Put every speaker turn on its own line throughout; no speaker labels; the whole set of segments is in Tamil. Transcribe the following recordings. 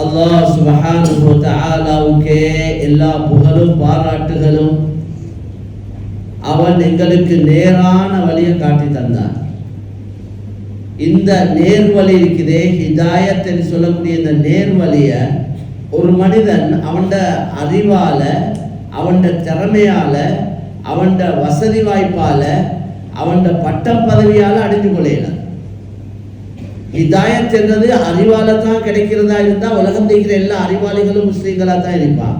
அல்லாஹ் சுப்ஹானஹு வ தஆலாவுக்கே எல்லா புகழும் பாராட்டுகளும். அவன் எங்களுக்கு நேரான வழியை காட்டி தந்தான். இந்த நேர்வழி இருக்குதே, ஹிதாயத் என்று சொல்லக்கூடிய இந்த நேர்வழிய ஒரு மனிதன் அவன் அறிவால, அவன் திறமையால, அவன் வசதி வாய்ப்பால, அவன் பட்டம் பதவியால அடைந்து கொள்ளலாம். ஹிதாயத் என்றது அறிவால தான் கிடைக்கிறதா இருந்தா உலகம் இருக்கிற எல்லா அறிவாளிகளும் முஸ்லீம்களா தான் இருப்பான்.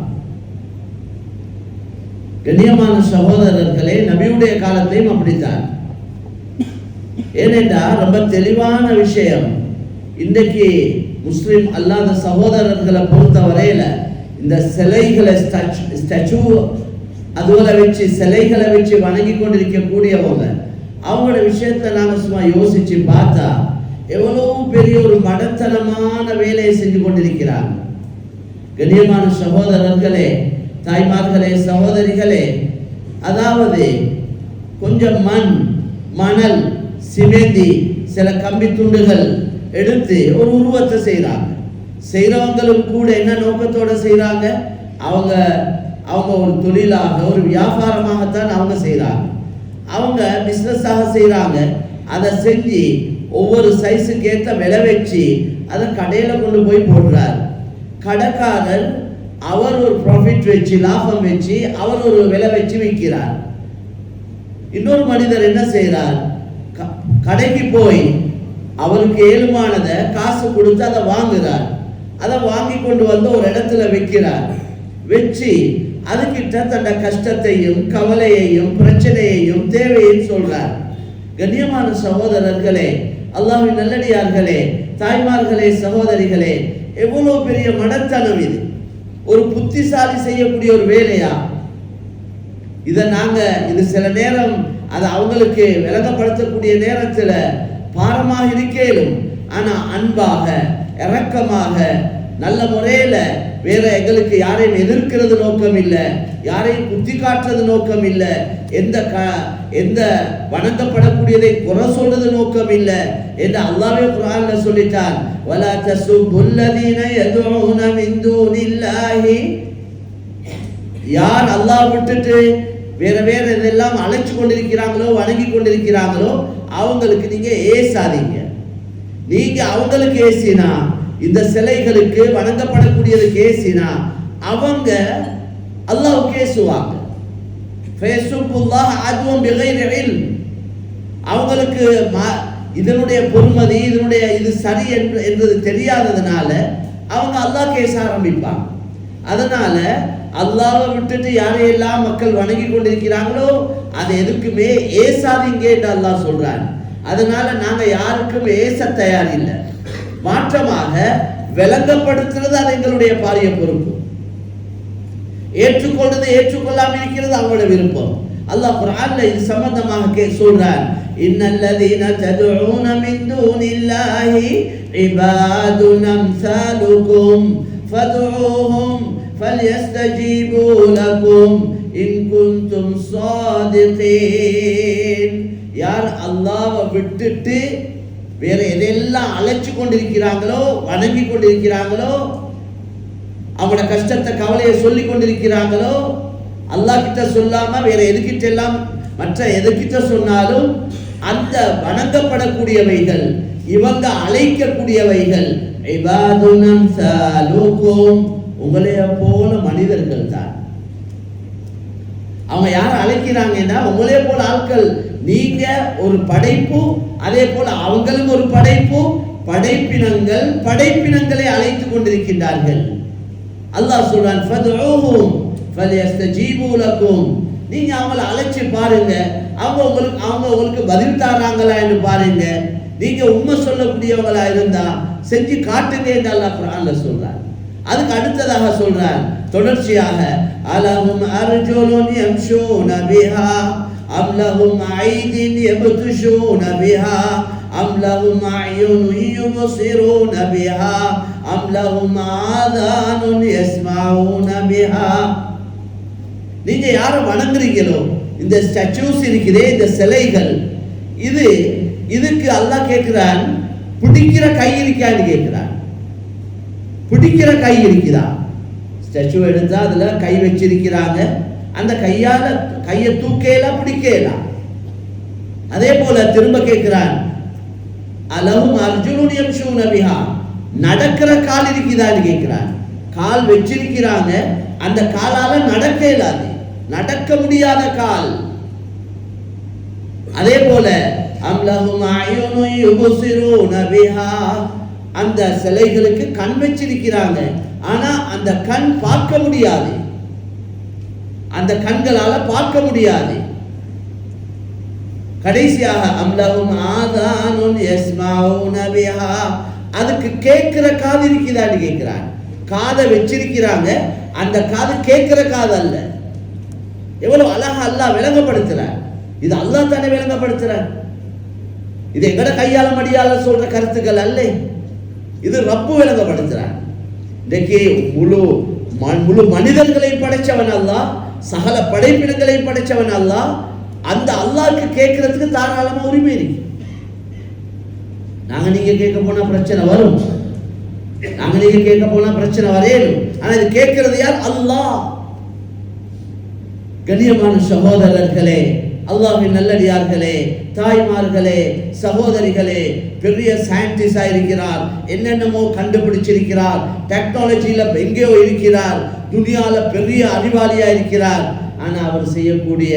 கண்ணியமான சகோதரர்களே, நபியுடைய காலத்தையும் அப்படித்தான். ஏனென்றால் ரொம்ப தெளிவான விஷயம், இன்றைக்கு முஸ்லிம் அல்லாத சகோதரர்களை பொறுத்த வரையில இந்த சிலைகளை ஸ்டாச்சு அதுகளை வச்சு சிலைகளை வச்சு வணங்கி கொண்டிருக்கக்கூடியவங்க, அவங்களோட விஷயத்தை நாங்கள் சும்மா யோசிச்சு பார்த்தா எவ்வளவு பெரிய ஒரு மடத்தனமான வேலையை செஞ்சு கொண்டிருக்கிறாங்க. கண்ணியமான சகோதரர்களே, தாய்மார்களே, சகோதரிகளே, அதாவது கொஞ்சம் மணல், சிமெந்தி, சில கம்பி துண்டுகள் எடுத்து ஒரு உருவத்தை செய்கிறாங்க. செய்கிறவங்களும் கூட என்ன நோக்கத்தோடு செய்கிறாங்க? அவங்க ஒரு தொழிலாக, ஒரு வியாபாரமாகத்தான் அவங்க செய்கிறாங்க. அவங்க பிஸ்னஸாக செய்கிறாங்க. அதை செஞ்சு ஒவ்வொரு சைஸுக்கு ஏற்ற விலை வச்சு அதை கடையில் கொண்டு போய் போடுறார். கடைக்காரர் அவர் ஒரு ப்ராஃபிட் வச்சு, லாபம் வச்சு, அவர் ஒரு விலை வச்சு விற்கிறார். இன்னொரு மனிதர் என்ன செய்கிறார்? கடைக்கு போய் அவருக்கு ஏழுமானதை காசு கொடுத்து அதை வாங்குறார். அதை வாங்கி கொண்டு வந்து ஒரு இடத்துல வைக்கிறார். வச்சு அதுக்கிட்ட தன்னை கஷ்டத்தையும் கவலையையும் பிரச்சனையையும் தேவையையும் சொல்றார். கண்ணியமான சகோதரர்களே, அல்லாஹ்வின் நல்லடியார்களே, தாய்மார்களே, சகோதரிகளே, எவ்வளவு பெரிய மடத்தனம் இது! ஒரு புத்திசாலி செய்யக்கூடிய ஒரு வேலையா? இது சில நேரம் அது அவங்களுக்கு விளங்கப்படுத்தக்கூடிய நேரத்தில் பாரமாக இருக்கேனும், ஆனா அன்பாக, இரக்கமாக, நல்ல முறையில், வேற எங்களுக்கு யாரையும் எதிர்க்கிறது நோக்கம் இல்லை, யாரையும் குத்தி காட்டுறது நோக்கம் இல்லை, எந்த வணங்கப்படக்கூடியதை குறை சொல்றது நோக்கம் இல்லை என்று அல்லாஹ்வே குர்ஆன்ல சொல்லிட்டான். வலா தஸுப்புல்லதீன யதுஊன மின் தூனில்லாஹி, யார் அல்லாஹ் விட்டுட்டு வேற இதெல்லாம் அழைச்சு கொண்டிருக்கிறாங்களோ, வணங்கி கொண்டிருக்கிறாங்களோ, அவங்களுக்கு நீங்க ஏசாதீங்க. நீங்க அவங்களுக்கு ஏசினா, இந்த சிலைகளுக்கு வணங்கப்படக்கூடியதுக்கு ஏசினா, அவங்க அல்லாஹ்வுக்கு ஏசுவாங்க. ஃபயசுப்புல்லாஹ் அதுவும் பிகைரி இல்ம், அவங்களுக்கு இதனுடைய பொறுமதி, இது சரி என்றது தெரியாததுனால அவங்க அல்லாஹ்க்கு ஏச ஆரம்பிப்பாங்க. அதனால அல்லாஹ்வை விட்டுட்டு யாரையெல்லாம் மக்கள் வணங்கி கொண்டிருக்கிறாங்களோ அதை எதுக்குமே ஏசாதீங்க என்று அல்லாஹ் சொல்றான். அதனால நாங்க யாருக்கும் ஏச தயார் இல்லை. மாற்றமாக விளங்கப்படுத்துறது அது எங்களுடைய பாரிய பொறுப்பு. ஏற்றுக்கொள்றது, ஏற்றுக்கொள்ளாமல் இருக்கிறது அவங்களோட விருப்பம். அல்லாஹ் குர்ஆன்ல இது சம்பந்தமாக சொல்றான். இன்னல்லதீன ததுஊன மின் தூனில்லாஹி இபாதுன் அம்சாலுக்கும் ஃபதுஊஹும் فَلْيَسْتَجِيبُوا لَكُمْ إِن كُنتُمْ صَادِقِينَ. யார் அல்லாஹ்வை விட்டுட்டு வேற எதெல்லாம் அழைச்சு கொண்டிருக்கிறாங்களோ, வணங்கி கொண்டிருக்கிறாங்களோ, அவங்களோட கஷ்டத்தை கவலையை சொல்லி கொண்டிருக்கிறாங்களோ, அல்லாஹ் கிட்ட சொல்லாம வேற எதுக்கிட்ட எல்லாம் மற்ற எதுக்கிட்ட சொன்னாலும் அந்த வணங்கப்படக்கூடியவைகள், இவங்க அழைக்கக்கூடியவைகள், இபாதுன் அம்சாலுக்கும், உங்களைய போல மனிதர்கள் தான். அவங்க யார் அழைக்கிறாங்கன்னா உங்களே போல ஆட்கள். நீங்க ஒரு படைப்பு, அதே போல அவங்களும் ஒரு படைப்பு. படைப்பினங்களை அழைத்துக் கொண்டிருக்கின்றார்கள். அல்லாஹ் சொல்றான், ஃபதுஊஹும் ஃபல்யஸ்தஜீபு லக்கும். நீங்க அவங்களை அழைச்சு பாருங்க, அவங்க உங்களுக்கு பதில் தராங்களா என்று பாருங்க. நீங்க உண்மை சொல்லக்கூடியவங்களா இருந்தா செஞ்சு காட்டுங்க என்று அல்லாஹ் குர்ஆன்ல சொல்றான். அதுக்கு அடுத்ததாக சொல்றார் தொடர்ச்சியாக, அலஹும் அர்ஜுலுன் யம்ஷூன பிஹா அம் லஹும் ஐதின் யப்துஷூன பிஹா அம் லஹும் அயுனுன் யுப்சிரூன பிஹா அம் லஹும் ஆதானுன் யஸ்மஊன பிஹா. நீங்க யாரை வணங்குறீங்களோ, இந்த ஸ்டாச்சூஸ் இருக்குதே, இந்த சிலைகள், இதுக்கு அல்லாஹ் கேட்கிறான், பிடிக்கிற கை இருக்கான்னு கேட்கிறான். பிடிக்கிற கை இருக்குதா? ஸ்டாச்சு எடுத்தா அதுல கை வச்சிருக்கிறாங்க, அந்த கையால கையை தூக்கலாம் பிடிக்கலாம். அதே போல திரும்ப கேட்கிறான், அலஹும் அர்ஜுனுன் யம்ஷூன பிஹா, நடக்கிற கால் இருக்குதான்னு கேட்கிறான். கால் வச்சிருக்கிறாங்க, அந்த காலால நடக்க இயலாது, நடக்க முடியாத கால். அதே போல அம்லஹும் அயுனுன் யுபஸிரூன பிஹா, அந்த சிலைகளுக்கு கண் வச்சிருக்கிறாங்க, ஆனா அந்த கண் பார்க்க முடியாது, அந்த கண்களால பார்க்க முடியாது. கடைசியாக அம்லஹும் ஆதானுன் யஸ்மஊன பிஹா, அதுக்கு கேட்கிற காது இருக்குதான்னு கேட்கிறான். காதை வச்சிருக்கிறாங்க, அந்த காது கேட்கிற காது அல்ல. எவ்வளவு அழகா அல்லாஹ் விளங்கப்படுத்துறார். இது அல்லாஹ் தானே விளங்கப்படுத்துறார். இது எங்கட கையால மடியால சொல்ற கருத்துக்கள் அல்ல, இது ரப்பு விளங்கப்படுத்துறார். இன்றைக்கு முழு மனிதர்களை படைச்சவன் அல்லாஹ், சகல படைப்பினங்களை படைச்சவன் அல்லாஹ். அந்த அல்லாஹ்க்கு கேட்கறதுக்கு தாராளமா உரிமை இருக்கு. நாங்க நீங்க கேட்க போனா பிரச்சனை வரும், நாங்க நீங்க கேட்க போனா பிரச்சனை வரையணும். ஆனா இது கேட்கிறது யார்? அல்லாஹ். கண்ணியமான சகோதரர்களே, அல்லாஹ்வின் நல்லடியார்களே, தாய்மார்களே, சகோதரிகளே, பெரிய சயின்டிஸ்டா இருக்கிறார், என்னென்னமோ கண்டுபிடிச்சிருக்கிறார், டெக்னாலஜியில எங்கேயோ இருக்கிறார், துனியால பெரிய அறிவாளியா இருக்கிறார். ஆனா அவர் செய்யக்கூடிய,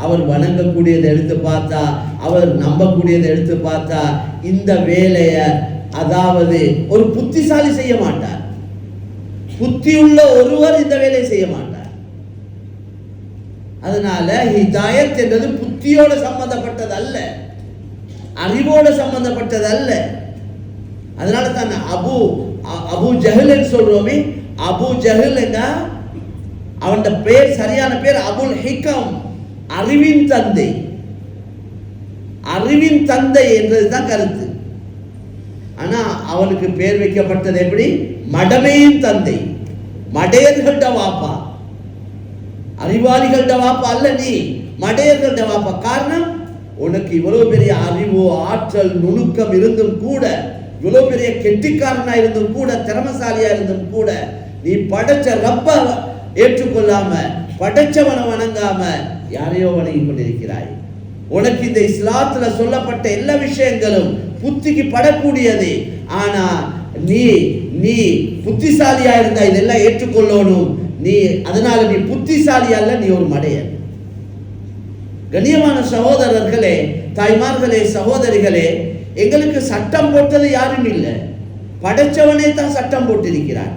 அவர் வணங்கக்கூடியதை எடுத்து பார்த்தா, அவர் நம்பக்கூடியதை எடுத்து பார்த்தா, இந்த வேலைய அதாவது ஒரு புத்திசாலி செய்ய மாட்டார். புத்தியுள்ள ஒருவர் இந்த வேலையை செய்ய மாட்டார். அதனால ஹிதாயத் என்பது புத்தியோட சம்பந்தப்பட்டது அல்ல, அறிவோட சம்பந்தப்பட்டது அல்ல. அதனால தான் அபு ஜஹல் சொல்றோமே, அபு ஜஹல் அவன் பேர் சரியான பேர் அபுல் ஹிகம், அறிவின் தந்தை. அறிவின் தந்தை என்றதுதான் கருத்து. ஆனா அவனுக்கு பேர் வைக்கப்பட்டது எப்படி? மடமையின் தந்தை, மடையர்கள்ட வாப்பா. அறிவாளிகள்ட வாப்பா அல்ல நீ, மடையர்கள்ட வாப்பா. காரணம், உனக்கு இவ்வளவு பெரிய அறிவு, ஆற்றல், நுணுக்கம் இருந்தும் கூட, இவ்வளவு பெரிய கெட்டிக்காரனா இருந்தும் கூட, திறமசாலியா இருந்தும் கூட, நீ படைச்ச ரப்ப ஏற்றுக்கொள்ளாம, படைச்சவனை வணங்காம யாரையோ வணங்கி கொண்டிருக்கிறாய். உனக்கு இந்த இஸ்லாத்துல சொல்லப்பட்ட எல்லா விஷயங்களும் புத்திக்கு படக்கூடியது. ஆனா நீ புத்திசாலியா இருந்தா இதெல்லாம் ஏற்றுக்கொள்ளணும். நீ அதனால நீ புத்திசாலி அல்ல, நீ ஒரு மடையன். கண்ணியமான சகோதரர்களே, தாய்மார்களே, சகோதரிகளே, எங்களுக்கு சட்டம் போட்டது யாரும் இல்லை, படைச்சவனே தான் சட்டம் போட்டிருக்கிறான்.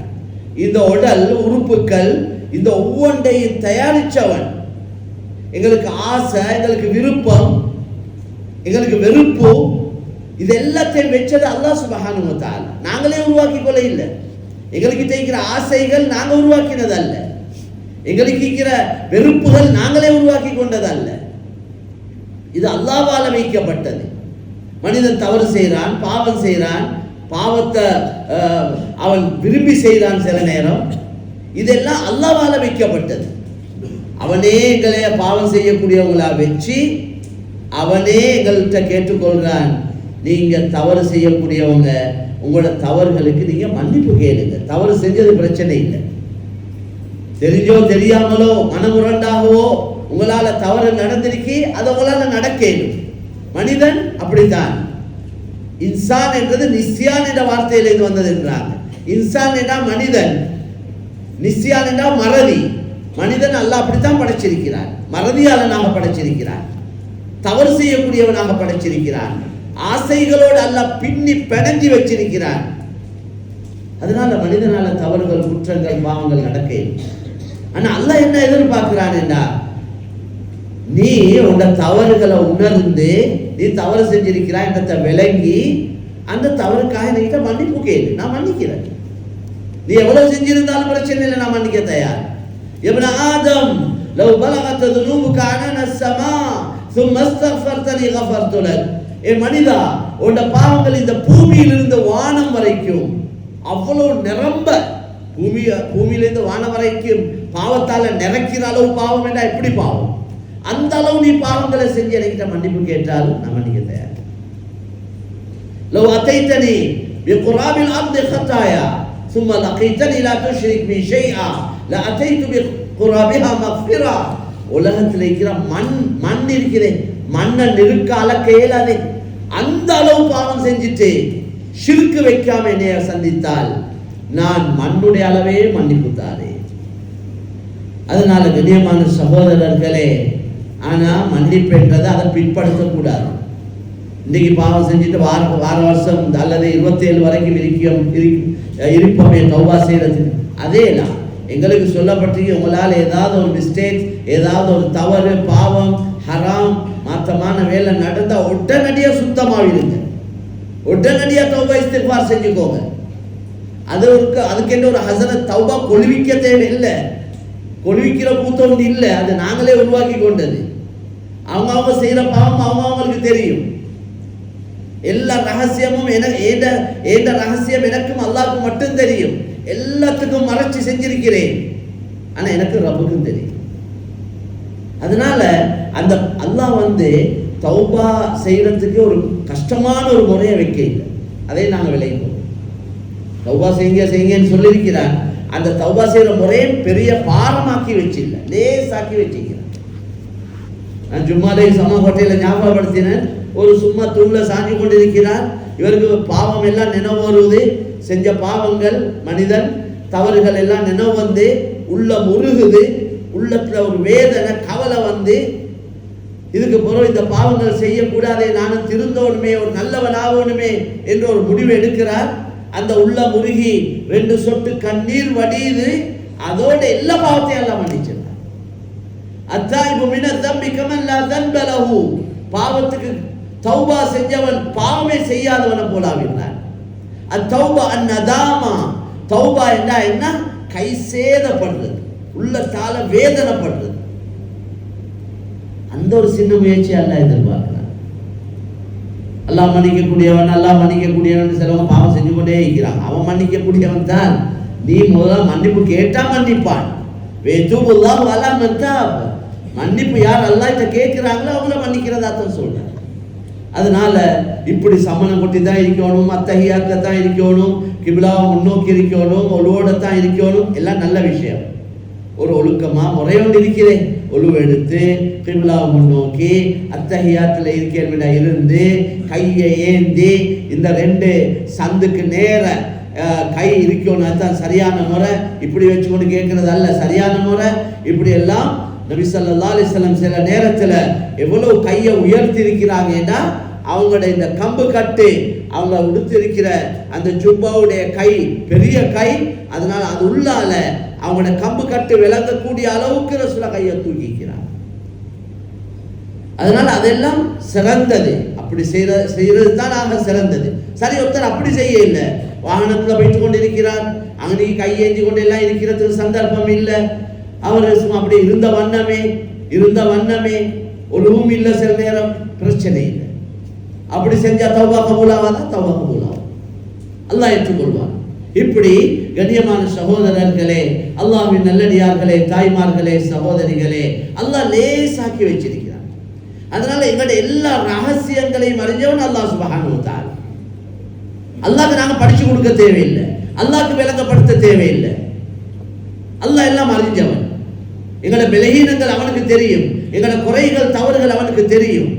இந்த உடல் உறுப்புகள், இந்த ஒவ்வொன்றையும் தயாரிச்சவன். எங்களுக்கு ஆசை, எங்களுக்கு விருப்பம், எங்களுக்கு வெறுப்பு, இது எல்லாத்தையும் வச்சது அல்லாஹ் சுப்ஹானஹு வ தஆலா. நாங்களே உருவாக்கி கொள்ள இல்லை. எங்களுக்கு இருக்கிற ஆசைகள் நாங்க உருவாக்கினது அல்ல, எங்களுக்கு இருக்கிற வெறுப்புகள் நாங்களே உருவாக்கி கொண்டது அல்ல. இது அல்லாஹ்வால வைக்கப்பட்டது. மனிதன் தவறு செய்கிறான், பாவம் செய்கிறான், பாவத்தை அவன் விரும்பி செய்கிறான் சில நேரம். இதெல்லாம் அல்லாஹ்வால வைக்கப்பட்டது. அவனே எங்களை பாவம் செய்யக்கூடியவங்களா வச்சு அவனே எங்கள்கிட்ட கேட்டுக்கொள்கிறான், நீங்க தவறு செய்யக்கூடியவங்க, உங்களோட தவறுகளுக்கு நீங்க மன்னிப்பு கேளுங்க. தவறு செஞ்சது பிரச்சனை இல்லை, தெரிஞ்சோ தெரியாமலோ மனமுரண்டாகவோ உங்களால தவறு நடந்திருக்கு, அது உங்களால நடக்கணும். மனிதன் அப்படித்தான். இன்சான் என்றது நிஸ்யான் என்ற வார்த்தையில இது வந்தது என்றாங்க. இன்சான் என்றா மனிதன், நிஸ்யான் என்றா மறதி. மனிதன் அல்லாஹ் அப்படித்தான் படைச்சிருக்கிறான், மறதியாளனாக படைச்சிருக்கிறான், தவறு செய்யக்கூடியவனாக படைச்சிருக்கிறான், ஆசைகளோடு அல்லாஹ் பின்னி பிணைஞ்சி வச்சிருக்கிறான். அதனால மனிதனால தவறுகள், குற்றங்கள், பாவங்கள் நடக்க. ஆனா அல்லாஹ் என்ன எதிர்பார்க்கிறான் என்றா, நீ உங்க தவறுகளை உணர்ந்து, நீ தவறு செஞ்சிருக்கிறாய் என்றதை விளங்கி அந்த தவறுக்காக என்கிட்ட மன்னிப்பு கேளு, நான் மன்னிக்கிறேன். நீ எவ்வளவு செஞ்சிருந்தாலும் பிரச்சனை இல்லை, நான் மன்னிக்க தயார். இப்னு ஆதம் லவ் பலகத் ذنوبك عنان السماء ثم استغفرتني غفرت لك. ஏ மனிதா, உன்ட பாவங்கள் இந்த பூமியில் இருந்து வானம் வரைக்கும் அவ்வளவு நிரம்ப, பூமியிலிருந்து வானம் வரைக்கும் பாவத்தால நிறைக்கிற அளவு பாவம் என்றா எப்படி பாவம்? அந்த அளவு நீ பாவங்களை செஞ்சு என்கிட்ட மன்னிப்பு கேட்டாலும் நான் மன்னிக்க தயார். லவ் அதைதனி பிகுராபில் அர்தி خطايا ثم لقيتني لا تشرك بي شيئا لأتيت بقرابها مغفرة. உலகத்தில் இருக்கிற மண் இருக்கிறே, மண்ணை நெருக்க அளக்க இயலாது. அந்த அளவு பாவம் செஞ்சுட்டு ஷிர்க் வைக்காம என்னைய சந்தித்தால் நான் மண்ணுடைய அளவே மன்னிப்பு தாரேன். அதனால கண்ணியமான சகோதரர்களே, ஆனா மன்னிப்பு என்றதை அதை பிற்படுத்தக்கூடாது. இன்னைக்கு பாவம் செஞ்சுட்டு வார வருஷம் அல்லது 27 வரைக்கும் இருப்போமே தௌபா செய்யறது, அதேலாம் எங்களுக்கு சொல்லப்பட்டிருக்கு. உங்களால் ஏதாவது ஒரு மிஸ்டேக், ஏதாவது ஒரு தவறு, பாவம், ஹராம், மாற்றமான வேலை நடந்தா உடனடியாக சுத்தமாகிடுங்க, உடனடியாக தௌபா இஸ்திக்பார் செஞ்சுக்கோங்க. அதுக்கென்று ஒரு ஹசரத் தௌபா கொழுவிக்க தேவையில்லை, கொழுவிக்கிற கூத்தம் இல்லை, அது நாங்களே உருவாக்கி கொண்டது. அவங்க செய்கிற பாவம் அவங்களுக்கு தெரியும். எல்லா ரகசியமும் ஏண்ட ரகசியம் எனக்கும் அல்லாஹ்வுக்கு மட்டும் தெரியும். எல்லாத்துக்கும் மறைச்சு செஞ்சிருக்கிறேன், ஆனா எனக்கு ரப்புக்கும் தெரியும். அதனால அந்த அல்லாஹ் தௌபா செய்யறதுக்கு ஒரு கஷ்டமான ஒரு முறையை வைக்க இல்லை. அதை நாங்கள் விளைவிப்போம். தௌபா செய்யுங்கன்னு சொல்லியிருக்கிறான். அந்த தௌபா செய்யற முறையை பெரிய பாரமாக்கி வச்சில்ல, லேசாக்கி வச்சிருக்கிறான். நான் ஜும்மாலை சம ஹோட்டலில் ஞாபகப்படுத்தினேன். ஒரு சும்மா தூண்ல சாஞ்சி கொண்டிருக்கிறார். இவருக்கு பாவம் எல்லாம் நினைவு வருவது, செஞ்ச பாவங்கள், மனிதன் தவறுகள் எல்லாம் நினைவு உள்ள முருகுது, உள்ளத்துல ஒரு வேதனை, கவலை இதுக்கு பிறகு இந்த பாவங்கள் செய்யக்கூடாதே, நானும் திருந்தோணுமே, ஒரு நல்லவன் ஆகணுமே என்று ஒரு முடிவு எடுக்கிறார். அந்த உள்ள முருகி 2 சொட்டு கண்ணீர் வடியுது. அதோட எல்லா பாவத்தையும் எல்லாம் மன்னிச்சிருந்தார். அத்தாயிபு மினத் தம்பி கமன் லா தன்ப லஹு, பாவத்துக்கு தௌபா செஞ்சவன் பாவமே செய்யாதவனை போலாவினான். அத்தௌபா அந்நதாமா, தௌபா என்ன? கை சேதப்படுறது, உள்ளத்தால வேதனைப்படுறது. அந்த ஒரு சின்ன முயற்சி அல்லாஹ் எதிர்பார்க்கிறான். அல்லாஹ் மன்னிக்கக்கூடியவன் சிலவன் பாவம் செஞ்சு கொண்டே இருக்கிறான். அவன் மன்னிக்கக்கூடியவன் தான். நீ முதல்ல மன்னிப்பு கேட்டா மன்னிப்பான். வேதூபுல்லாஹு அலா மன் தாப், மன்னிப்பு யார் அல்லாஹ்ட்ட கேட்கிறாங்களோ அவங்கள மன்னிக்கிறதா தான் சொல்றாங்க. அதனால இப்படி சமணம் கொட்டி தான் இருக்கணும், அத்தஹியாத்துல தான் இருக்கணும், கிபிலாவை முன்னோக்கி இருக்கணும், ஒழுவோட தான் இருக்கணும், எல்லாம் நல்ல விஷயம். ஒரு ஒழுக்கமா முறையோடு இருக்கிறேன். ஒழுவெடுத்து கிபிலாவை முன்னோக்கி அத்தஹியாத்துல இருக்கேன் இருந்து கையை ஏந்தி இந்த 2 சந்துக்கு நேர கை இருக்கணும், அதுதான் சரியான முறை. இப்படி வச்சுக்கொண்டு கேட்கறது அல்ல சரியான முறை. இப்படி எல்லாம் நபி ஸல்லல்லாஹு அலைஹி வஸல்லம் சில நேரத்துல எவ்வளவு கையை உயர்த்தி இருக்கிறாங்கன்னா, அவங்களோட இந்த கம்பு கட்டு, அவங்க உடுத்திருக்கிற அந்த ஜுப்பாவுடைய கை பெரிய கை, அதனால அது உள்ளால அவங்களோட கம்பு கட்டு விளங்கக்கூடிய அளவுக்கு ரசூலுல்லாஹ் கையை தூக்கிக்கிறாங்க. அதனால அதெல்லாம் சிறந்தது. அப்படி செய்யறது தான் நாங்கள் சிறந்தது. சரி, ஒருத்தர் அப்படி செய்ய இல்லை, வாகனத்துல போயிட்டு கொண்டு இருக்கிறார், அங்கே கையேந்தி கொண்டு எல்லாம் இருக்கிறதுக்கு சந்தர்ப்பம் இல்லை. அவர் அப்படி இருந்த வண்ணமே ஒழுவும் இல்லை, சில நேரம் பிரச்சனை இல்லை. அப்படி செஞ்சா தௌபா கபூலாவாதா? தௌபா கபூலாவா, அல்லாஹ் ஏற்றுக்கொள்வார். இப்படி கண்ணியமான சகோதரர்களே, அல்லாஹ்வின் நல்லடியார்களே, தாய்மார்களே, சகோதரிகளே, அல்லாஹ் லேசாக்கி வச்சிருக்கிறார். அதனால எங்களுடைய எல்லா ரகசியங்களையும் அறிஞ்சவன் அல்லாஹ் சுப்ஹானஹு வ தஆலா. அல்லாஹ்க்கு நாங்க படிச்சு கொடுக்க தேவையில்லை, அல்லாஹ்க்கு விளங்கப்படுத்த தேவையில்லை. அல்லாஹ் எல்லாம் அறிஞ்சவன். எங்களோட பலகீனங்கள் அவனுக்கு தெரியும், எங்களோட குறைகள் தவறுகள் அவனுக்கு தெரியும்.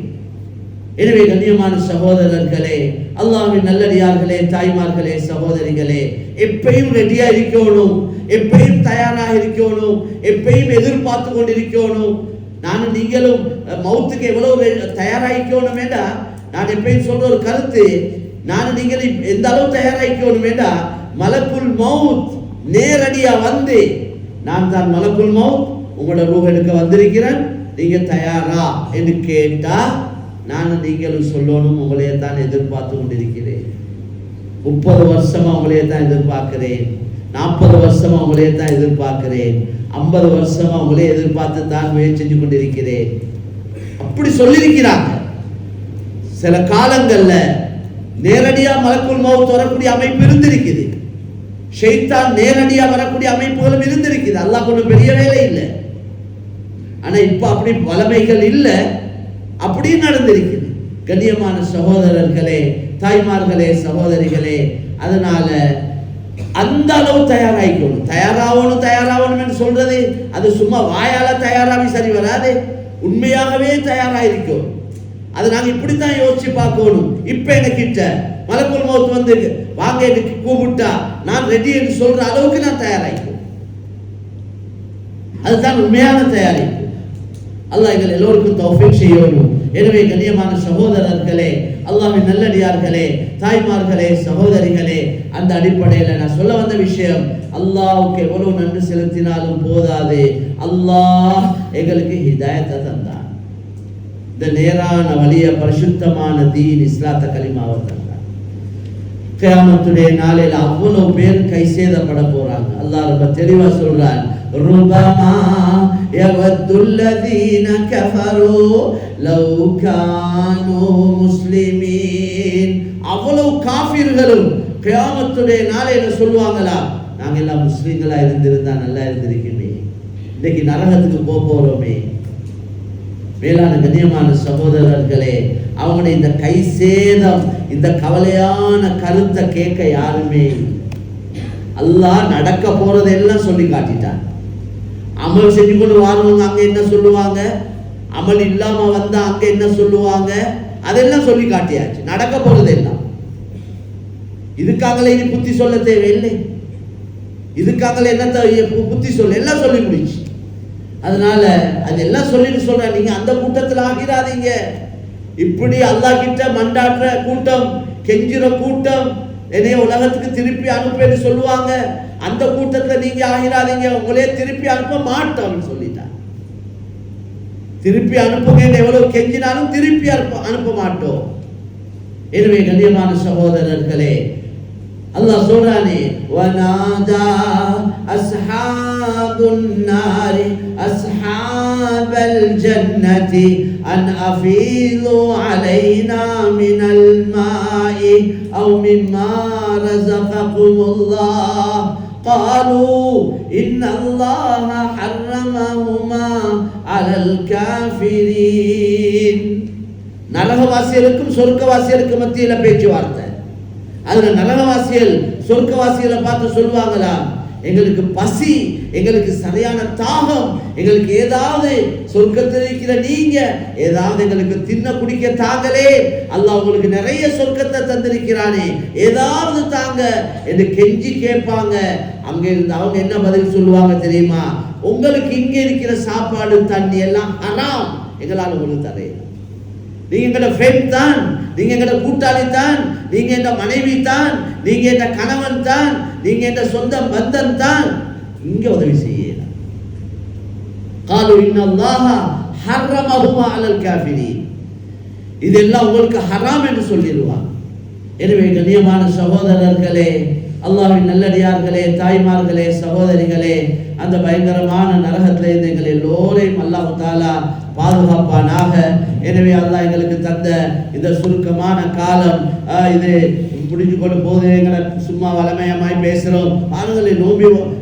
எனவே கண்ணியமான சகோதரர்களே, அல்லாஹ்வின் நல்லடியார்களே, தாய்மார்களே, சகோதரிகளே, எப்பயும் ரெடியா இருக்கணும், எப்பயும் தயாராக இருக்கணும், எப்பயும் எதிர்பார்த்து கொண்டிருக்கணும். நானும் நீங்களும் மௌத்துக்கு எவ்வளவு தயாராகிக்கணும் வேண்டா. நான் எப்பயும் சொல்ற ஒரு கருத்து, நானும் நீங்களும் எந்த அளவு தயாராகிக்கணும் வேண்டா, மலக்குல் மௌத் நேரடியா நான் தான் மலக்குல் மௌத், உங்களோட ரூஹ் எடுக்க வந்திருக்கிறேன், நீங்க தயாரா என்று கேட்டா நானும் நீங்களும் சொல்லணும், உங்களையே தான் எதிர்பார்த்து கொண்டிருக்கிறேன். 30 வருஷமா உங்களையே தான் எதிர்பார்க்கிறேன், 40 வருஷமா உங்களையே தான் எதிர்பார்க்கிறேன், 50 வருஷமா உங்களையே எதிர்பார்த்து தான் முயற்சி செஞ்சு கொண்டிருக்கிறேன். அப்படி சொல்லியிருக்கிறாங்க. சில காலங்கள்ல நேரடியா மலக்குல் மௌத் வரக்கூடிய அமைப்பு இருந்திருக்குது, ஷைத்தான் நேரடியா வரக்கூடிய அமைப்புகளும் இருந்திருக்குது. அல்லாஹ் கொண்டு பெரிய வேலை இல்லை. ஆனா இப்ப அப்படி வல்லமைகள் இல்லை, அப்படி நடந்திருக்குது. கண்ணியமான சகோதரர்களே, தாய்மார்களே, சகோதரிகளே, அதனால அந்த அளவு தயாராகிக்கணும். தயாராகணும் என்று சொல்றது அது சும்மா வாயால தயாராகி சரி வராது. உண்மையாகவே தயாராயிருக்கும். அதை நாங்கள் இப்படித்தான் யோசிச்சு பார்க்கணும். இப்ப எனக்கிட்ட மலக்குல் மௌத் வந்து வாங்க எனக்கு கூப்பிட்டா நான் ரெடி என்று சொல்ற அளவுக்கு நான் தயாராகிக்கும். அதுதான் உண்மையான தயாரிப்பு. அல்லாஹ் எங்கள் எல்லோருக்கும் தௌஃபீக் செய்யணும். எனவே கண்ணியமான சகோதரர்களே, அல்லாஹ்வின் நல்லடியார்களே, தாய்மார்களே, சகோதரிகளே, அந்த அடிப்படையில் நான் சொல்ல வந்த விஷயம், அல்லாஹ்வுக்கு எவ்வளவு நன்றி செலுத்தினாலும் போதாது. அல்லாஹ் எங்களுக்கு ஹிதாயத்தை தந்தான். இந்த நேரான வழிய பரிசுத்தமான தீன் இஸ்லாத்த கலிமாவை தந்தான். கியாமத்துடைய நாளில் அவ்வளவு பேர் கை சேதப்பட போறாங்க. அல்லாஹ் ரொம்ப தெளிவா சொல்றான், ربما يود الذين كفروا لو كانوا مسلمين. அவ்வளவு காஃபிர்களும் கியாமத்துடைய நாளையில சொல்லுவாங்களா, நாங்க எல்லாம் முஸ்லிம்களா இருந்திருந்தா நல்லா இருந்திருக்குமே, இன்னைக்கு நரகத்துக்கு போறோமே. மேலான கண்ணியமான சகோதரர்களே, அவங்களுடைய இந்த கை சேதம், இந்த கவலையான கருத்தை கேட்க யாருமே. அல்லாஹ் நடக்க போறதெல்லாம் சொல்லி காட்டிட்டான். அமல் செஞ்சு கொண்டு வாழ்வங்க அங்க என்ன சொல்லுவாங்க, அமல் இல்லாம வந்தா அங்க என்ன சொல்லுவாங்க, அதெல்லாம் சொல்லி காட்டியாச்சு. நடக்க போறது எல்லாம். இதுக்காகல இனி புத்தி சொல்ல தேவையில்லை. இதுக்காகல என்ன புத்தி சொல்ல, எல்லாம் சொல்லி முடிச்சு. அதனால அதெல்லாம் சொல்லிட்டு சொல்ற, நீங்க அந்த கூட்டத்தில் ஆகிறாதீங்க. இப்படி அல்லாஹ் கிட்ட மண்டாற்ற கூட்டம், கெஞ்சுற கூட்டம், என்னைய உலகத்துக்கு திருப்பி அனுப்பேன்னு சொல்லுவாங்க, அந்த கூட்டத்தில் நீங்க ஆகிறாதீங்க. உங்களே திருப்பி அனுப்ப மாட்டோம்னு சொல்லிட்டாங்க. திருப்பி அனுப்புங்க எவ்வளவு கெஞ்சினாலும் திருப்பி அனுப்ப மாட்டோம். எனவே கண்ணியமான சகோதரர்களே, அல்லாஹ் சொல்றானே, வனாதா அஸ்ஹாபுன் நாரி அஸ்ஹாபல் ஜன்னதி அன் அஃபீது அலைனா மினல் மாஇ அவ் மிம்மா ரஸககுமுல்லாஹ் قالوا إن الله حرمهما على الكافرين. நரகவாசிகளுக்கும் சொர்க்கவாசிகளுக்கும் மத்தியில பேச்சுவார்த்தை. அதுல நரகவாசிகள் சொர்க்கவாசிகளை பார்த்து சொல்லுவாங்களா, எங்களுக்கு பசி, எங்களுக்கு சரியான தாகம், எங்களுக்கு ஏதாவது சொர்க்கத்தில் இருக்கிற நீங்க ஏதாவது எங்களுக்கு தின்ன குடிக்க தாங்களே, அல்லாஹ் உங்களுக்கு நிறைய சொர்க்கத்தை தந்திருக்கிறானே, ஏதாவது தாங்க என்று கெஞ்சி கேட்பாங்க. அங்க இருந்து அவங்க என்ன பதில் சொல்லுவாங்க தெரியுமா, உங்களுக்கு இங்க இருக்கிற சாப்பாடு தண்ணி எல்லாம் ஹராம், எங்களால் உங்களுக்கு தரையில. நீங்க எங்கட ஃப்ரெண்ட் தான், நீங்க எங்கட கூட்டாளி தான், நீங்க என்ற மனைவி தான், நீங்க என்ற கணவன் தான், நீங்க என்ற சொந்த பந்தன் தான், இங்க உதவி செய்யல. قالوا ان الله حرمهما على الكافرين. இதெல்லாம் உங்களுக்கு ஹராம் என்று சொல்லிடுவாங்க. எனவே கண்ணியமான சகோதரர்களே, அல்லாஹ்வின் நல்லடியார்களே, தாய்மார்களே, சகோதரிகளே, அந்த பயங்கரமான நரகத்திலே இருந்து எங்கள் எல்லோரையும் அல்லாஹ் தஆலா பாதுகாப்பானாக. எனவே அல்லாஹ் எங்களுக்கு தந்த இந்த சுருக்கமான காலம் இது முடிஞ்சு கொண்டு போது எங்களை சும்மா வளமையமாய் பேசுகிறோம். பாருங்கள்,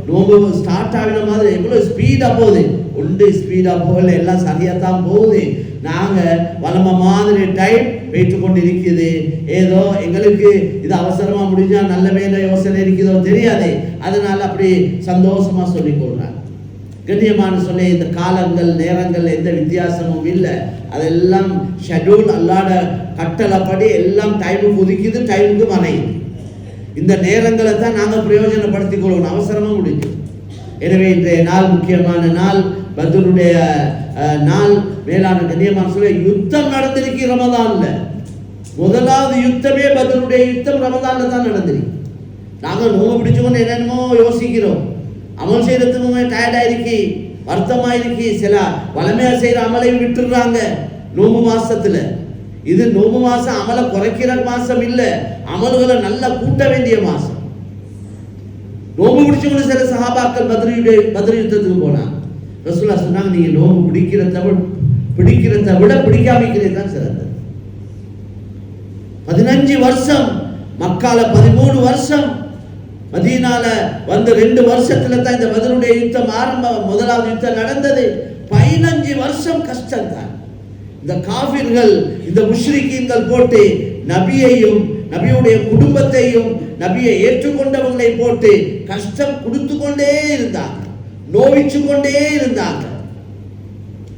நோம்பு ஸ்டார்ட் ஆகின மாதிரி எவ்வளோ ஸ்பீடாக போகுது. ஒன்று ஸ்பீடாக போகல, எல்லாம் சரியாக தான் போகுது. நாங்கள் வளமை மாதிரி டைம் வைத்து கொண்டு இருக்குது. ஏதோ எங்களுக்கு இது அவசரமாக முடிஞ்சால் நல்ல வேலை யோசனை இருக்குதோ தெரியாது. அதனால அப்படி சந்தோஷமாக சொல்லிக் கொள்றாங்க. கண்ணியமான சொல்ல, இந்த காலங்கள் நேரங்கள் எந்த வித்தியாசமும் இல்லை. அதெல்லாம் ஷெட்யூல் அல்லாட கட்டளைப்படி எல்லாம் டைமுக்கு ஒதுக்கிது, டைமுக்கு மறையுது. இந்த நேரங்களை தான் நாங்கள் பிரயோஜனப்படுத்திக் கொள்ளணும். அவசரமாக முடிஞ்சு. எனவே இன்றைய நாள் முக்கியமான நாள், பத்ருடைய நாள். மேலான கண்ணியமான சொல்ல, யுத்தம் நடந்திருக்கு ரமதான்ல. முதலாவது யுத்தமே பத்ருடைய யுத்தம் ரமதான்ல தான் நடந்திருக்கு. நாங்கள் நோம்பு பிடிச்சோன்னு என்னென்னமோ யோசிக்கிறோம். அமல் செய்யறதுக்குமே டயர்டாயிருக்கு, வருத்தமாயிருக்கு. சில வளமையா செய்யற அமலையும் விட்டுடுறாங்க நோம்பு மாசத்துல. இது நோம்பு மாசம் அமலை குறைக்கிற மாசம் இல்லை, அமல்களை நல்லா கூட்ட வேண்டிய மாசம். நோம்பு பிடிச்சவங்க சில சஹாபாக்கள் பத்ரு யுத்தத்துக்கு போனாங்க. ரசூலுல்லாஹ் சொன்னாங்க, நீங்க நோம்பு பிடிக்கிறத விட பிடிக்காமிக்கிறது தான் சிறந்தது. 15 வருஷம் மக்கால, 13 வருஷம் மதீனால வந்து 2 வருஷத்துல தான் இந்த பத்ருடைய யுத்தம் முதலாவது யுத்தம் நடந்தது. 15 வருஷம் கஷ்டம் தான். இந்த காஃபிர்கள், இந்த முஷ்ரிக்கீன்கள் போட்டு நபியையும் நபியுடைய குடும்பத்தையும் நபியை ஏற்றுக்கொண்டவங்களை போட்டு கஷ்டம் கொடுத்து கொண்டே இருந்தாங்க, நோவிச்சு கொண்டே இருந்தாங்க,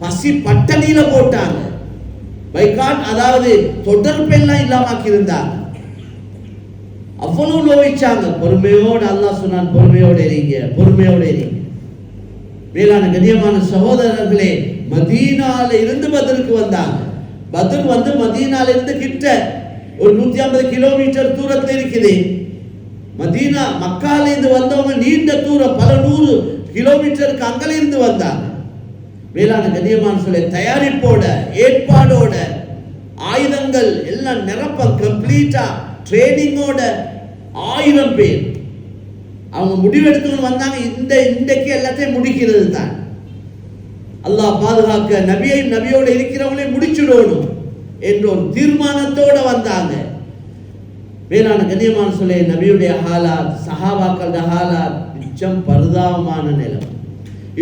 பசி பட்டணியில போட்டாங்க, பைகாட் அதாவது தொடர்பெல்லாம் இல்லாமக்கி இருந்தாங்க, அவ்வளவு நோவிச்சாங்க. பொறுமையோடு அல்லாஹ் சொன்னான், பொறுமையோடு இருங்க, பொறுமையோடு இருங்க. மேலான கண்ணியமான சகோதரர்களே, மதீனால இருந்து பத்ருக்கு வந்தாங்க. பத்ர் வந்து மதீனால இருந்து கிட்ட ஒரு 150 கிலோமீட்டர் தூரத்தில் இருக்குது. மதீனா மக்கால இருந்து வந்தவங்க நீண்ட தூரம், பல 100 கிலோமீட்டருக்கு அங்கல இருந்து வந்தாங்க. மேலான கண்ணியமான சொல்ல தயாரிப்போட, ஏற்பாடோட, ஆயுதங்கள் எல்லாம் நிரப்ப கம்ப்ளீட்டா ட்ரெயினிங்கோட 1000 பேர் அவங்க முடிவெடுத்து வந்தாங்க. இன்றைக்கு எல்லாத்தையும் முடிக்கிறது தான். அல்லாஹ் பாதுகாக்க, நபியோட இருக்கிறவங்களே முடிச்சுடணும் என்ற ஒரு தீர்மானத்தோட வந்தாங்க. மேலான கண்ணியமான சொல்ல நபியுடைய ஹாலாத், சஹாபாக்களோட ஹாலாத் மிச்சம் பரிதாபமான நிலம்.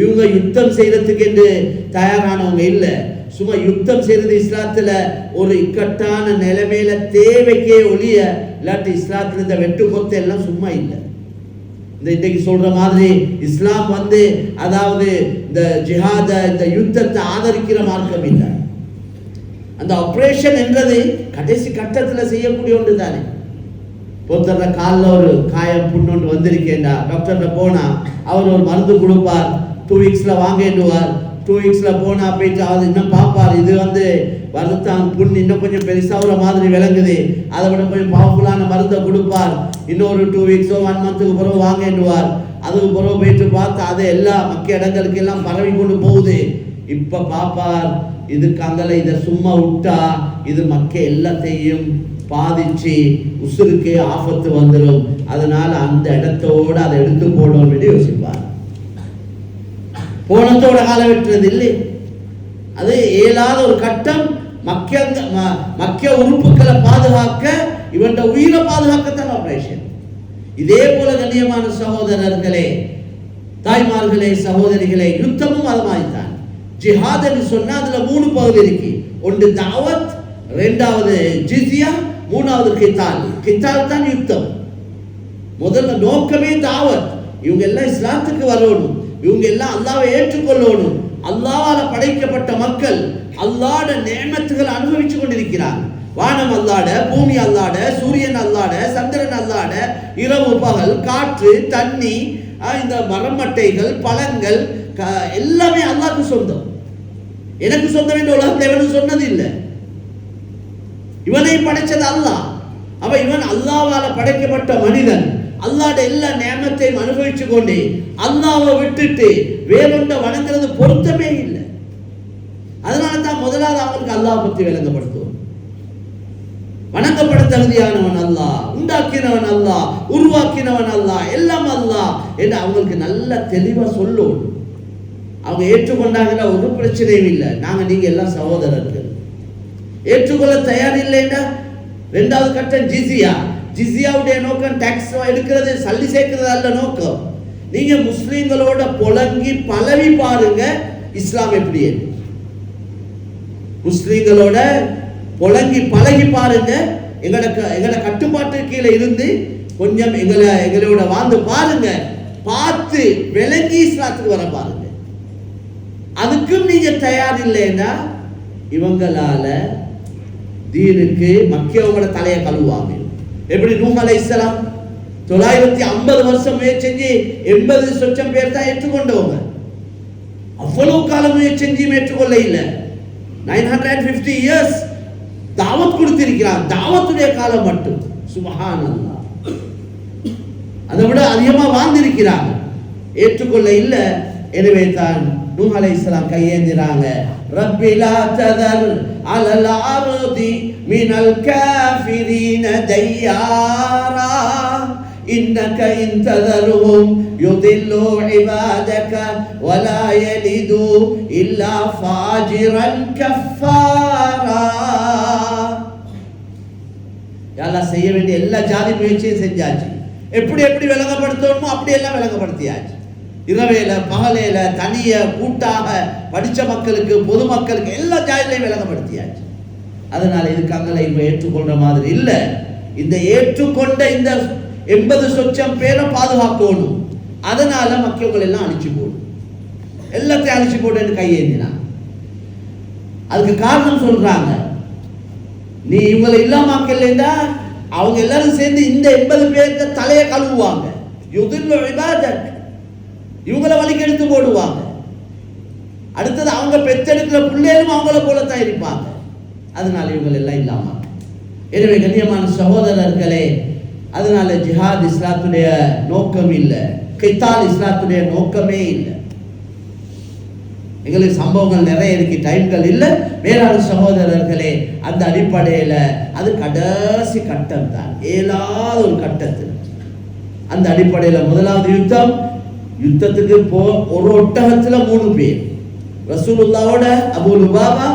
இவங்க யுத்தம் செய்யறதுக்கு என்று தயாரானவங்க இல்லை. சும்மா யுத்தம் செய்யறது இஸ்லாத்துல ஒரு இக்கட்டான நிலைமையில தேவைக்கே ஒழிய, இல்லாட்டி இஸ்லாத்துல இந்த வெட்டு கொத்து எல்லாம் சும்மா இல்லை. இந்த இன்னைக்கு சொல்ற மாதிரி இஸ்லாம் வந்து அதாவது இந்த ஜிஹாத, இந்த யுத்தத்தை ஆதரிக்கிற மார்க்கம் இல்லை. அந்த ஆபரேஷன் என்றது கடைசி கட்டத்தில் செய்யக்கூடிய ஒன்று தானே. ஒருத்தர காலில் ஒரு காயம் புண்ணொன்று வந்திருக்கேன்டா, டாக்டர்கிட்ட போனா அவர் ஒரு மருந்து கொடுப்பார், 2 வீக்ஸ்ல வாங்கிடுவார். 2 வீக்ஸ்ல போனா போயிட்டு அவர் இன்னும் பார்ப்பார், இது வந்து வருத்தான் புண் இன்னும் கொஞ்சம் பெருசாகிற மாதிரி விளங்குது, அதை விட கொஞ்சம் பவர்ஃபுல்லான மருந்தை கொடுப்பார். இன்னொரு 2 வீக்ஸோ 1 மந்த்துக்கு பிறகு வாங்கிடுவார். அதுக்கு பிறகு போயிட்டு பார்த்து அது எல்லா மக்கிய இடங்களுக்கு எல்லாம் பரவி கொண்டு போகுது. இப்ப பார்ப்பார், இதுக்கு அங்கல இதை சும்மா விட்டா இது மக்க எல்லாத்தையும் பாதிச்சு உசுருக்கே ஆபத்து வந்துடும், அதனால அந்த இடத்தோட அதை எடுத்து போடணும் என்று யோசிப்பார். போனத்தோட கால வெட்டுறது இல்லை, அது இயலாத ஒரு கட்டம். மக்கிய உறுப்புகளை பாதுகாக்க, இவன் உயிரை பாதுகாக்கத்தான் ஆபரேஷன். இதே போல கண்ணியமான சகோதரர்களே, தாய்மார்களே, சகோதரிகளே, யுத்தமும் அது மாதிரிதான். ஜிஹாத் என்று சொன்னா அதுல 3 பகுதி இருக்கு. ஒன்று தாவத், 2வது ஜிஸியா, 3வது கித்தால். கித்தால் தான் யுத்தம். முதல்ல நோக்கமே தாவத். இவங்க எல்லாம் இஸ்லாத்துக்கு வரணும், இவங்க எல்லாம் அல்லாஹ்வை ஏற்றுக்கொள்ளணும். அல்லாஹ்வால படைக்கப்பட்ட மக்கள் அல்லாஹ்வுடைய நியமத்துகளை அனுபவிச்சு கொண்டிருக்கிறார். வானம் அல்லாஹ்ட, பூமி அல்லாஹ்ட, சூரியன் அல்லாஹ்ட, சந்திரன் அல்லாஹ்ட, இரவு பகல், காற்று, தண்ணி, இந்த மரமட்டைகள், பழங்கள் எல்லாமே அல்லாஹ்க்கு சொந்தம். எனக்கு சொந்தம் என்று உலகத்தில் எவனும் சொன்னது இல்லை. இவனை படைச்சது அல்லாஹ். அப்ப இவன் அல்லாஹ்வால படைக்கப்பட்ட மனிதன். அல்லாஹ்ட எல்லா நியமத்தையும் அனுபவிச்சு கொண்டு அல்லாஹ்வை விட்டுட்டு வேறொண்ட வணங்குறது பொருத்தமே இல்லை. அதனால தான் முதலாவது அவங்களுக்கு அல்லாஹ் பற்றி விளங்கப்படுத்துவோம். வணங்கப்பட தகுதியானவன் அல்லாஹ், உண்டாக்கினவன் அல்லாஹ், உருவாக்கினவன் அல்லாஹ், எல்லாம் அல்லாஹ் என்று அவங்களுக்கு நல்ல தெளிவா சொல்லணும். அவங்க ஏற்றுக்கொண்டாங்கன்னா ஒரு பிரச்சனையும் இல்லை. நீங்க எல்லாம் சகோதரர்கள். ஏற்றுக்கொள்ள தயார் இல்லைன்னா 2வது கட்டம் ஜிஸியா. ஜிஸியாவுடைய நோக்கம் டாக்ஸ் எடுக்கிறது, சல்லி சேர்க்கிறது அல்ல நோக்கம். நீங்க முஸ்லிம்களோட புலங்கி பழவி பாருங்க இஸ்லாம் எப்படி. முஸ்லிம்களோட புலங்கி பழகி பாருங்க, எங்களோட கட்டுப்பாட்டு கீழே இருந்து கொஞ்சம் எங்களோட வாழ்ந்து பாருங்க, பார்த்து விளங்கி இஸ்லாத்துக்கு வர பாருங்க. அதுக்கும் நீங்க தயார் இல்லைன்னா இவங்களால தீனுக்கு மக்கியவங்களோட தலையை கழுவாங்க. எப்படி நூஹ் அலைஹிஸ்ஸலாம் 950 வருஷம் முயற்சி செஞ்சு 80% பேர் தான் ஏற்றுக்கொண்டவங்க. அவ்வளவு காலம் முயற்சி செஞ்சு ஏற்றுக்கொள்ள இல்லை. 950 இயர்ஸ் தாவத் கொடுத்திருக்கிறார். தாவத்துடைய காலம் மட்டும் சுப்ஹானல்லாஹ், அதை விட அதிகமா வாழ்ந்திருக்கிறாங்க, ஏற்றுக்கொள்ள இல்லை. எனவே தான் நூஹ் அலைஹிஸ்ஸலாம் கையேந்திராங்க, ரப்பி லா ததர் அலல் அர்தி மினல் காஃபிரீன தய்யாரா இன்னக இன் ததர்ஹும் யுதில்லு இபாதக வலா யலிது இல்லா ஃபாஜிரன் கஃபாரா. அல்லாஹ் செய்ய வேண்டிய எல்லா ஜாதி முயற்சியும் செஞ்சாச்சு. எப்படி விளங்கப்படுத்தணுமோ அப்படியெல்லாம் விளங்கப்படுத்தியாச்சு. இரவேல பகலேல தனிய கூட்டாக படித்த மக்களுக்கு, பொதுமக்களுக்கு எல்லா ஜாதியிலையும் விளங்கப்படுத்தியாச்சு. அதனால இதுக்கு அங்கே இப்போ ஏற்றுக்கொள்ற மாதிரி இல்லை. இந்த ஏற்றுக்கொண்ட 80 பேரை பாதுகாக்கணும். அதனால மக்கள் எல்லாம் அழிச்சு போடும், எல்லாத்தையும் அழிச்சு போடுன்னு கையேந்தினான். அதுக்கு காரணம் சொல்றாங்க, நீ இவங்களை இல்லாமக்கலா அவங்க எல்லாரும் சேர்ந்து இந்த 80 பேருக்கு தலையை கழுவுவாங்க, இவங்களை வலிக்கு எடுத்து போடுவாங்க. அடுத்தது அவங்க பெற்றெடுக்கிற பிள்ளைகளும் அவங்கள போலத்தான் இருப்பாங்க. அதனால இவங்க எல்லாம் இல்லாம. எனவே கண்ணியமான சகோதரர்களே, அதனால ஜிஹாத் இஸ்லாத்துடைய நோக்கம் இல்லை, கித்தால் இஸ்லாத்துடைய நோக்கமே இல்லை. எங்களுக்கு சம்பவங்கள் நிறைய இருக்கு, டைம்கள் இல்லை. மேலான சகோதரர்களே, அந்த அடிப்படையில் அது கடைசி கட்டம் தான், ஏழாவது ஒரு கட்டத்தில். அந்த அடிப்படையில் முதலாவது யுத்தத்துக்கு ஒரு ஒட்டகத்தில் 3 பேர், ரசூலுல்லாவோட அபூ லுபாபா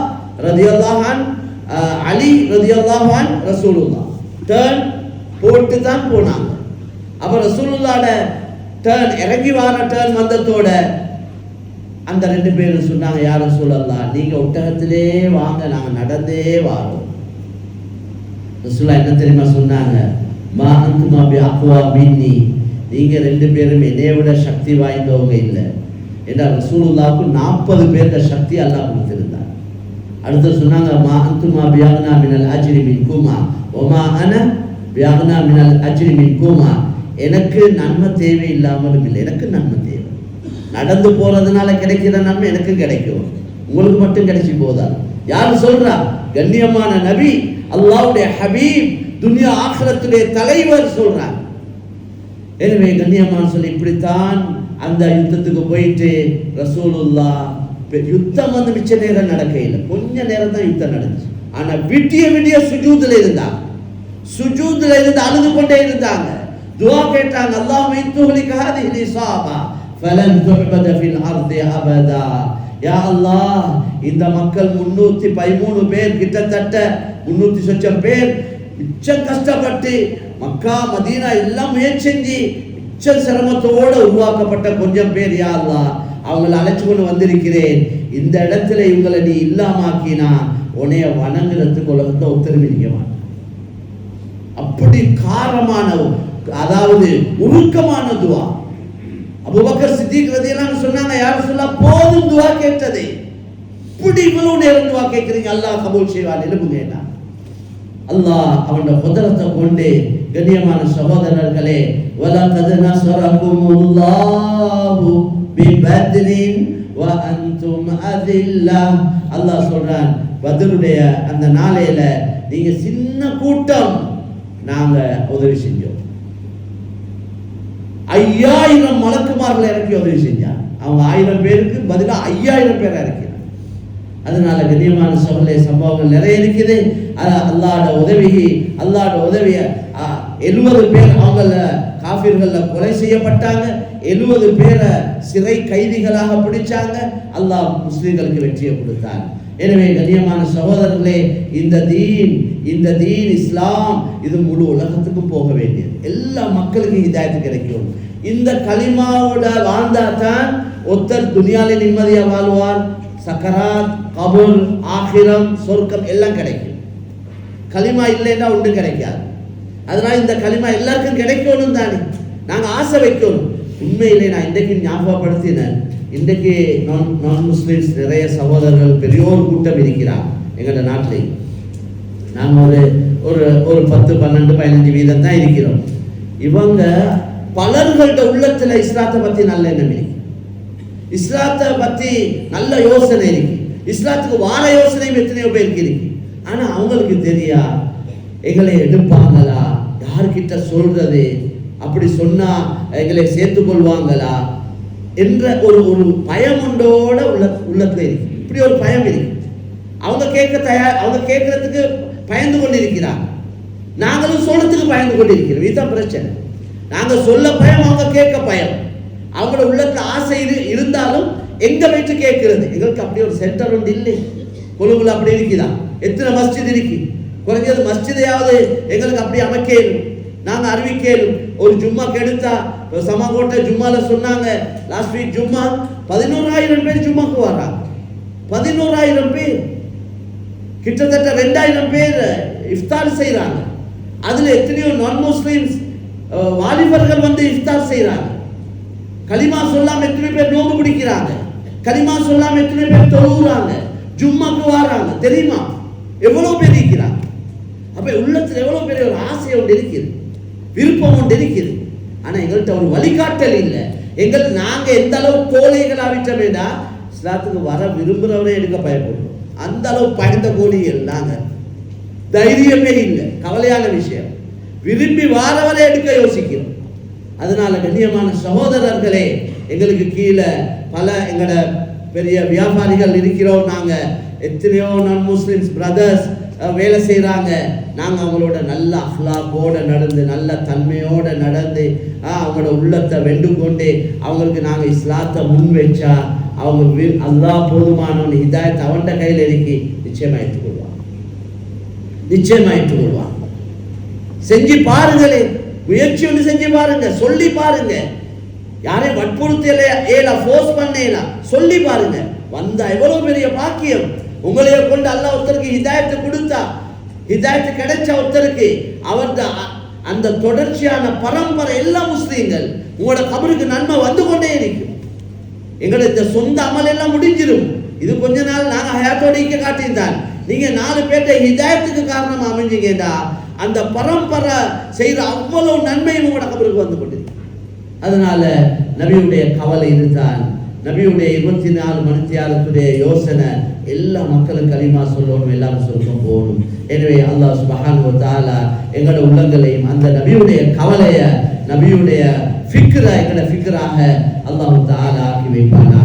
ரலியல்லாஹு அன்ஹு, அலி ரலியல்லாஹு அன்ஹு, ரசூலுல்லாஹ் டர்ன் போட்டு தான் போனாங்க. அப்ப ரசூலுல்லாஹோட டர்ன் இறங்கி வார டர்ன் வந்ததோட அந்த 2 பேரும் சொன்னாங்க, யா ரசூலல்லாஹ் நீங்க ஒட்டகத்திலே வாங்க, நாங்க நடந்தே வாரோம். ரசூலுல்லாஹ் என்ன தெரியுமா சொன்னாங்க, மா அன்துமா பி அக்வா மின்னி, நீங்க 2 பேரும் என்னைய விட சக்தி வாய்ந்தவங்க இல்லை. ஏன்னா ரசூலுல்லாஹ்வுக்கு 40 பேருட சக்தி அல்லாஹ் கொடுத்திருந்தார். அடுத்து சொன்னாங்க, மா அன்துமா பி அக்னா மினல் அஜ்ரி மின்குமா வமா அன பி அக்னா மினல் அஜ்ரி மின்குமா, எனக்கு நன்மை தேவை இல்லாமலும் இல்லை, எனக்கு நன்மை தேவை. நடந்து போறதுனால கிடைக்கிற நன்மை எனக்கு கிடைக்கும், உங்களுக்கு மட்டும் கிடைச்சி போதா. யாரு சொல்றா? கண்ணியமான நபி, அல்லாஹ்வுடைய ஹபீப், துன்யா ஆখিরাத்துடைய தலைவர் சொல்றாங்க. எனவே கண்ணியமான சொல்லி இப்படித்தான் அந்த யுத்தத்துக்கு போயிட்டு ரசூலுல்லாஹ், யுத்தம் வந்து மிச்ச நேரம் நடக்கையில் கொஞ்ச நேரம் தான் யுத்தம் நடந்துச்சு. ஆனா விடிய சுஜூதுல இருந்தாங்க, சுஜூதுல இருந்து அழுது கொண்டே இருந்தாங்க, துஆ கேட்டாங்க, அல்லாஹ்வும்ம இன்துஹ்லிக ஹாதிஹில் இஸாபா ஃபலன் துஅபத ஃபில் அர்தி அபதா. யா அல்லாஹ், இந்த மக்கள் 313 பேர், கிட்டத்தட்ட 300 சொச்சம் பேர் மிச்சம் கஷ்டப்பட்டு மக்கா மதீனா எல்லாம் முயற்சி செஞ்சு மிச்ச சிரமத்தோடு உருவாக்கப்பட்ட கொஞ்சம் பேர், யா அல்லாஹ் அவங்களை அழைச்சு கொண்டு வந்திருக்கிறேன். இந்த இடத்துல இவங்களை நீ இல்லாமாக்கினா உன்னைய வணங்குறதுக்கு உலகத்தை ஒத்துழைக்க மாட்டான். அப்படி காரமான, அதாவது உருக்கமான துவா. அபூபக்கர் சித்திக் ரலியல்லாஹு சொன்னாங்க, யா ரசூலல்லாஹ் போதும் துவா கேட்டதே, இப்படி இவ்வளவு நேரம் துவா கேட்கிறீங்க, அல்லாஹ் கபூல் செய்வான், எழுப்புங்க. அல்லாஹ் அவனுடைய குதிரத்தை கொண்டு கண்ணியமான சகோதரர்களே, வலகத் நஸரகுமுல்லாஹு பிபத்ரின் வ அன்தும் அதில்லா. அல்லாஹ் சொல்றான், பத்ருடைய அந்த நாளையில நீங்க சின்ன கூட்டம், நாங்க உதவி செஞ்சோம். 5000 மலக்குமார்களை இறக்கி உதவி செஞ்சாங்க. அவங்க 1000 பேருக்கு பதிலா 5000 பேரை இறக்கிறாங்க. அதனால கண்ணியமான சகோதரர்களே, சம்பவங்கள் நிறைய இருக்குது. அல்லாஹ்வோட உதவிய 70 பேர் அவங்கள காஃபிர்கள்ல கொலை செய்யப்பட்டாங்க, 70 பேரை சிறை கைதிகளாக பிடிச்சாங்க. அல்லாஹ் முஸ்லிம்களுக்கு வெற்றியை கொடுத்தார். எனவே கண்ணியமான சகோதரர்களே, இந்த தீன் இஸ்லாம் இது முழு உலகத்துக்கும் போக வேண்டியது, எல்லா மக்களுக்கும் ஹிதாயத்து கிடைக்கும். இந்த கலிமாவோட வாழ்ந்தா தான் ஒருத்தர் துனியாலே நிம்மதியா வாழ்வார், சக்கராத், கபூல், ஆகிரம், சொர்க்கம் எல்லாம் கிடைக்கும். கலிமா இல்லைன்னா ஒன்றும் கிடைக்காது. அதனால இந்த கலிமா எல்லாருக்கும் கிடைக்கணும் தானே, நாங்க ஆசை வைக்கணும். உண்மையிலே நான் இன்றைக்கு ஞாபகப்படுத்தினேன், இன்றைக்கு நான் முஸ்லிம்ஸ் நிறைய சகோதரர்கள், பெரியோர் கூட்டம் இருக்கிறார் எங்களோட நாட்டிலே. நாங்கள் ஒரு 10, 12, 15 வீதம் தான் இருக்கிறோம். இவங்க பலர்கள்ட்ட உள்ளத்துல இஸ்லாத்தை பத்தி நல்ல எண்ணம் இருக்கு, இஸ்லாத்தை பத்தி நல்ல யோசனை இருக்கு, இஸ்லாத்துக்கு வார யோசனையும் எத்தனையோ பேருக்கு இருக்கு. ஆனா அவங்களுக்கு தெரியா எங்களை எடுப்பாங்களா, யார்கிட்ட சொல்றது, அப்படி சொன்னா எங்களை சேர்த்து கொள்வாங்களா என்ற ஒரு பயம் உண்டோட உள்ளத்துல இருக்கு. இப்படி ஒரு பயம் இருக்கு. அவங்க கேட்கறதுக்கு பயந்து கொண்டு இருக்கிறாங்க, நாங்களும் சொல்றதுக்கு பயந்து கொண்டு இருக்கிறோம். இதுதான் பிரச்சனை. நாங்க சொல்ல பயம், அவங்க கேட்க பயம். அவங்களோட உள்ளத்துல ஆசை இருந்தாலும் எங்க வைத்து கேட்கிறது. எங்களுக்கு அப்படி ஒரு சென்டர் ஒன்று இல்லை. கொழும்புல அப்படி இருக்குதான், எத்தனை மஸ்ஜித் இருக்கு, குறைஞ்சது மஸ்ஜிதையாவது எங்களுக்கு அப்படி அமைக்கணும், நாங்க அறிவிக்கணும். ஒரு ஜும்மா கெடுத்தா சமகோட்டை ஜும்மால சொன்னாங்க, லாஸ்ட் வீக் ஜும்மா 11000 பேர் ஜும்மாக்கு வராங்க. 11000 பேர், கிட்டத்தட்ட 2000 பேர் இஃப்தார் செய்யறாங்க. அதுல எத்தனையோ நான் முஸ்லிம்ஸ் வாலிபர்கள் வந்து இஃப்தார் செய்கிறாங்க. கலிமா சொல்லாம எத்தனை பேர் நோம்பு பிடிக்கிறாங்க, கலிமா சொல்லாம எத்தனை பேர் தொழுகிறாங்க, ஜும்மாக்கு வராங்க. தெரியுமா எவ்வளவு பேர் இருக்கிறாங்க? அப்ப உள்ளத்துல எவ்வளவு பெரிய ஒரு ஆசை ஒன்று இருக்குது, விருப்பம் ஒன்று இருக்குது. ஆனா எங்கள்கிட்ட ஒரு வழிகாட்டல் இல்லை. நாங்க எந்த அளவு கோழைகள் ஆவிட்டோமேடா இஸ்லாத்துக்கு வர விரும்புறவரே எடுக்க பயப்படுறோம். அந்த அளவு பயந்த கோழிகள் நாங்க. தைரியமே இல்லை. கவலையான விஷயம். விரும்பி வாரவரை எடுக்க யோசிக்கிறோம். அதனால கண்ணியமான சகோதரர்களே, எங்களுக்கு கீழே பல எங்களோட பெரிய வியாபாரிகள் இருக்கிறோம். நாங்க எத்தனையோ நான் முஸ்லிம்ஸ் பிரதர்ஸ் வேலை செய்கிறாங்க. நாங்கள் அவங்களோட நல்ல அஹ்லாக்கோட நடந்து, நல்ல தன்மையோட நடந்து, அவங்களோட உள்ளத்தை வெண்டு கொண்டு அவங்களுக்கு நாங்கள் இஸ்லாத்தை முன் வச்சா அவங்க அல்லாஹ் போதுமானவன் ஹிதாயத் அவன்கிட்ட கையில் இருக்கி நிச்சயமாக ஏற்றுக்கொள்வாங்க, நிச்சயமாக ஏற்றுக்கொள்வாங்க. செஞ்சு பாருங்களே, முயற்சி ஒன்று செஞ்சு பாருங்க, சொல்லி பாருங்க. யாரையும் வற்புறுத்தல, ஃபோர்ஸ் பண்ணல, சொல்லி பாருங்க. வந்தா எவ்வளவு பெரிய பாக்கியம். உங்களைய கொண்டு அல்லாஹ் ஒருத்தருக்கு ஹிதாயத்தை கொடுத்தா, ஹிதாயத்து கிடைச்ச ஒருத்தருக்கு அவர்த அந்த தொடர்ச்சியான பரம்பரை எல்லா முஸ்லீம்கள் உங்களோட கபருக்கு நன்மை வந்து கொண்டே இருக்கும். எங்களுக்கு சொந்த அமல் எல்லாம் முடிஞ்சிடும். இது கொஞ்ச நாள் நாங்கள் ஹயாத்தோட இக்க காட்டியிருந்தான். நீங்க 4 பேர்ட்ட ஹிதாயத்துக்கு காரணம் அமைஞ்சீங்கடா, அந்த பரம்பரை செய்கிற அவ்வளவு நன்மையும் உங்களோட கபருக்கு வந்து கொண்டிருக்கு. அதனால நபியுடைய கவலை இதுதான். நபியுடைய 24 மணித்தியாலத்துடைய யோசனை எல்லா மக்களும் கலிமா சொல்லணும், எல்லாரும் சொல்லணும் போகணும். எனவே அல்லாஹ் சுப்ஹானஹு வ தஆலா எங்களோட உள்ளங்களையும் அந்த நபியுடைய கவலையை, நபியுடைய ஃபிக்ரை எங்களோட ஃபிக்ராக அல்லாஹ் தஆலா ஆக்கி வைப்பானா.